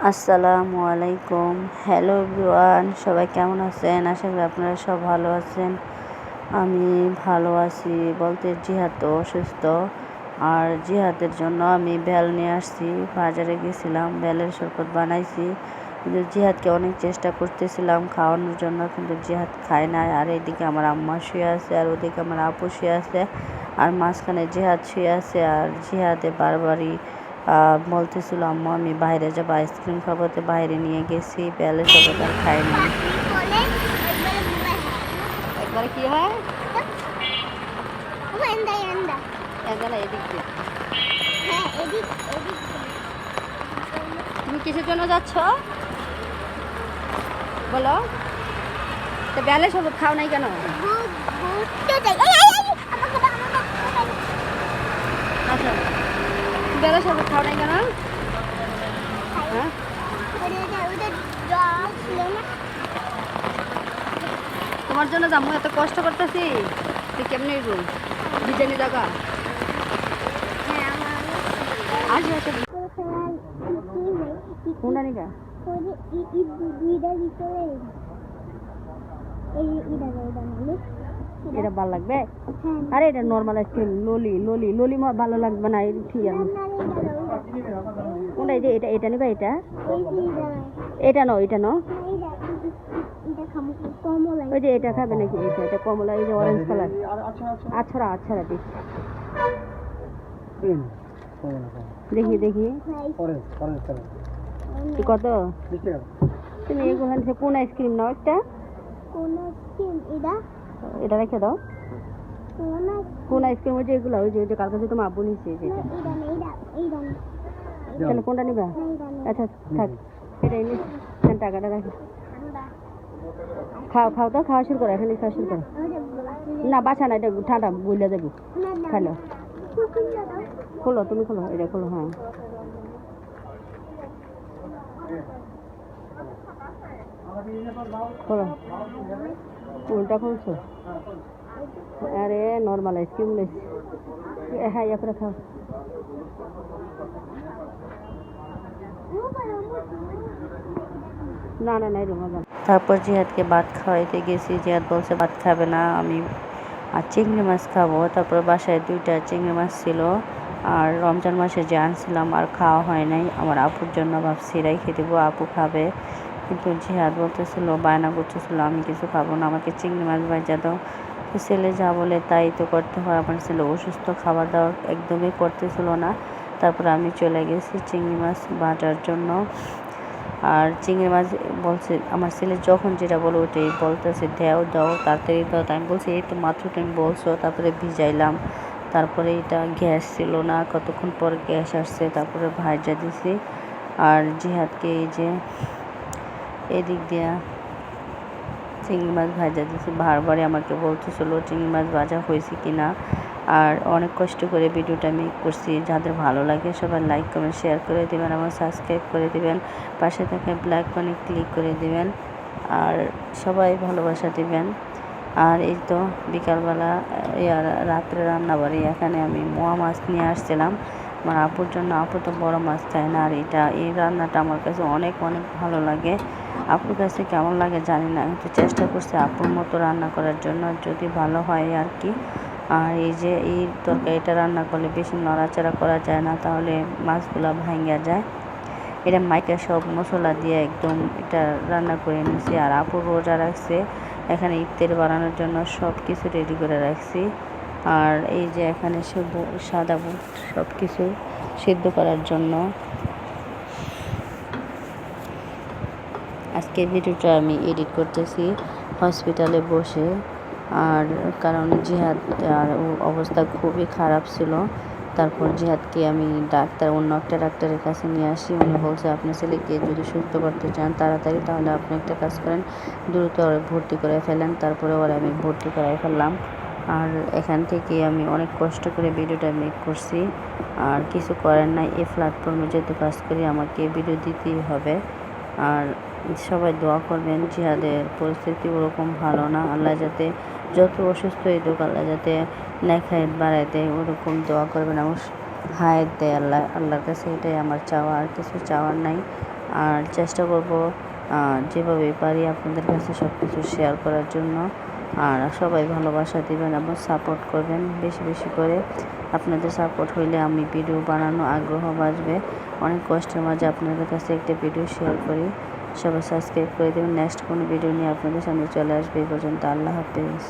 আসসালামু আলাইকুম। Hello everyone, সবাই কেমন আছেন? আশা করি আপনারা সব ভালো আছেন। আমি ভালো আছি বলতে জিহাদ তো অসুস্থ, আর জিহাদের জন্য আমি বেল নিয়ে আসছি। বাজারে গেছিলাম, বেলের শরবত বানাইছি, কিন্তু জিহাদকে অনেক চেষ্টা করতেছিলাম খাওয়ানোর জন্য, কিন্তু জিহাদ খায় না। আর এদিকে আমার আম্মা শুয়ে আছে, আর ওদিকে আমার আপু শুয়ে আছে, আর মাঝখানে জিহাদ শুয়ে আছে। আর জিহাদে বারবারই বলতেছিল, আম্মু আমি বাইরে যাবো, আইসক্রিম খাবো। তো বাইরে নিয়ে গেছি, বেলের শরবত আর খাই নাই। একবারে কি হয় তুমি কিসের জন্য যাচ্ছ বলো? তো বেলের শরবত খাও নাই কেন? আচ্ছা, বেলের শরবত খাও নাই কেন? হ্যাঁ, তোমার জন্য যাবো, এত কষ্ট করতেছি, তুই কেমনি বিরিয়ানি জায়গা আসবে আসে কোনটা নিকা এটা ভালো লাগবে। আরে এটা নর্মাল আইসক্রিম, ললি ললি ললি ভালো লাগবে না, ঠিক আছে। কোনটা? এটা এটা নিবা, এটা এটা নো, এটা নো, ওই যে এটা খাবে নাকি? এটা এটা কমলা, এই যে অরেঞ্জ কালার। আচ্ছা আচ্ছা দেখি দেখি কত তুমি এগুলো কোন আইসক্রিম নাও একটা? এটা রেখে দাও। কোন আইসক্রিম? ওই যে এগুলো, ওই যে কালকে যে তোমার আব্বু নিচ্ছে যেটা। তাহলে কোনটা নিবা? আচ্ছা থাক, এটাই নিস, টাকাটা রাখি। খাও খাও তো, খাওয়া শুরু করো, এখানে খাওয়া শুরু করো। না বাছা না, এটা ঠান্ডা বইলে যাবি, খাইলো। খোলো, তুমি খোলো, এটা খোলো। হ্যাঁ, খোলো, উল্টা খুলছো। আরে নর্মাল আইসক্রিম লেছি। হ্যাঁ, ইয়া করে খাও। না না না, এরকম মজা। তারপর জিহাদকে ভাত খাওয়াইতে গেছি, জিহাদ বলছে ভাত খাবে না, আমি আর চিংড়ি মাছ খাবো। তারপর বাসায় 2টা চিংড়ি মাছ ছিল, আর রমজান মাসে যে আনছিলাম আর খাওয়া হয় নাই। আমার আপুর জন্য ভাবছি রেখে দেবো, আপু খাবে, কিন্তু জিহাদ বলতেছিল, বায়না করতেছিল আমি কিছু খাবো না, আমাকে চিংড়ি মাছ ভাজা দাও। তো ছেলে যা বলে তাই তো করতে হয়, আমার ছেলে অসুস্থ, খাবার দাবার একদমই করতেছিল না। তারপর আমি চলে গেছি চিংড়ি মাছ ভাজার জন্য। আর চিংড়ি মাছ বলছে, আমার ছেলে যখন যেটা বলে ওটাই বলতেছে, দাও দাও তাড়াতাড়ি দাও। আমি বলছি এই তো মাত্র তুমি বলছো। তারপরে ভিজাইলাম, তারপরে এটা গ্যাস ছিল না, কতক্ষণ পর গ্যাস আসছে, তারপরে ভাজা দিছি। আর জিহাদকে এই যে এদিক দিয়া চিংড়ি মাছ ভাজা দিয়েছি, বারবারই আমাকে বলতেছিল চিংড়ি মাছ ভাজা হয়েছে কি না। আর অনেক কষ্ট করে ভিডিওটা মেক করছি। যাদের ভালো লাগে সবাই লাইক কমেন্ট শেয়ার করে দেবেন, আমার সাবস্ক্রাইব করে দেবেন, পাশে থেকে ব্ল্যাক বাটনে ক্লিক করে দেবেন, আর সবাই ভালোবাসা দিবেন। আর এই তো বিকালবেলা রাত্রে রান্নাবাড়ি, এখানে আমি মোয়া মাছ নিয়ে আসছিলাম আমার আপুর জন্য। আপু তো বড় মাছ খায় না, আর এই রান্নাটা আমার কাছে অনেক অনেক ভালো লাগে। আপুর কাছে কেমন লাগে জানি না, একটু চেষ্টা করছি আপুর মতো রান্না করার জন্য, যদি ভালো হয় আর কি। আর এই যে এই তরকারিটা রান্না করলে বেশি নড়াচড়া করা যায় না, তাহলে মাছগুলো ভাঙা যায়। এটা মাইকা সব মশলা দিয়ে একদম এটা রান্না করে নিয়েছি। আর আপুর রোজা রাখছে, এখানে ইফতার বানানোর জন্য সব কিছু রেডি করে রাখছি। আর এই যে এখানে সাদা বুট সব কিছু সিদ্ধ করার জন্য। আজকে ভিডিওটা আমি এডিট করতেছি হসপিটালে বসে, আর কারণ জিহাদ আর অবস্থা খুবই খারাপ ছিল। তারপর জিহাদকে আমি অন্য একটা ডাক্তারের কাছে নিয়ে আসি। উনি বলছে আপনার ছেলেকে যদি সুস্থ করতে চান তাড়াতাড়ি, তাহলে আপনি একটা কাজ করেন, দ্রুত ভর্তি করে ফেলেন। তারপরে আমি ভর্তি করাই ফেললাম। আর এখান থেকে আমি অনেক কষ্ট করে ভিডিওটা মেক করছি, আর কিছু করার নাই, এই প্ল্যাটফর্মে যেহেতু কাজ করি আমাকে ভিডিও দিতেই হবে। আর সবাই দোয়া করবেন, জিহাদের পরিস্থিতি ওরকম ভালো না, আল্লাহ যাতে যত অসুস্থ এই হোক আল্লাহ যাতে নেখায়েত বাড়ায় দেয়, ওরকম দোয়া করবেন, আমার হায়াত দেয় আল্লাহর কাছে, এটাই আমার চাওয়া, আর কিছু চাওয়ার নাই। আর চেষ্টা করব যেভাবে পারি আপনাদের কাছে সব কিছু শেয়ার করার জন্য। আর সবাই ভালোবাসা দিবেন এবং সাপোর্ট করবেন বেশি বেশি করে। আপনাদের সাপোর্ট হইলে আমি ভিডিও বানানো আগ্রহ বাড়বে। অনেক কষ্টের মাঝে আপনাদের কাছে একটা ভিডিও শেয়ার করি। সবাই সাবস্ক্রাইব করে দেবেন। নেক্সট কোনো ভিডিও নিয়ে আপনাদের সামনে চলে আসবে। এই পর্যন্ত আল্লাহ হাফেজ।